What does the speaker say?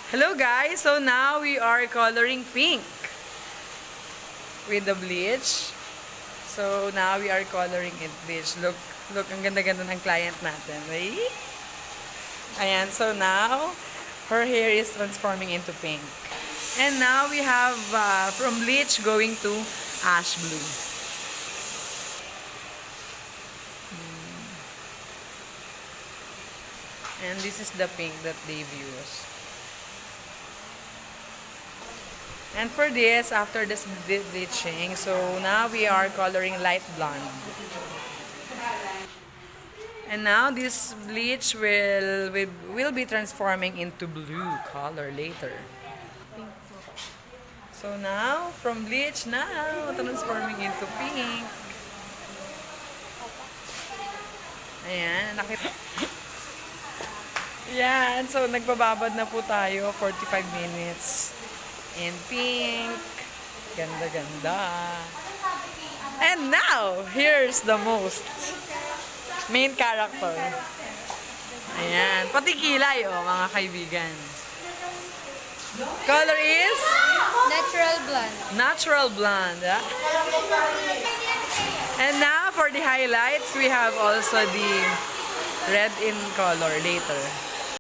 Hello guys! So now we are coloring pink with the bleach. So now we are coloring it bleach. Look, ang ganda-ganda ng client natin. Right? Ayan, so now her hair is transforming into pink. And now we have from bleach going to ash blue. And this is the pink that they've used. And for this, after this bleaching, so now we are coloring light blonde. And now this bleach will be transforming into blue color later. So now, from bleach now, transforming into pink. Ayan, nakita. Yan, so nagbababad na po tayo, 45 minutes. In pink. Ganda-ganda. And now, here's the most main character. Ayan. Pati kilay, oh, mga kaibigan. Color is? Natural blonde. Natural blonde. Ah? And now, for the highlights, we have also the red in color later.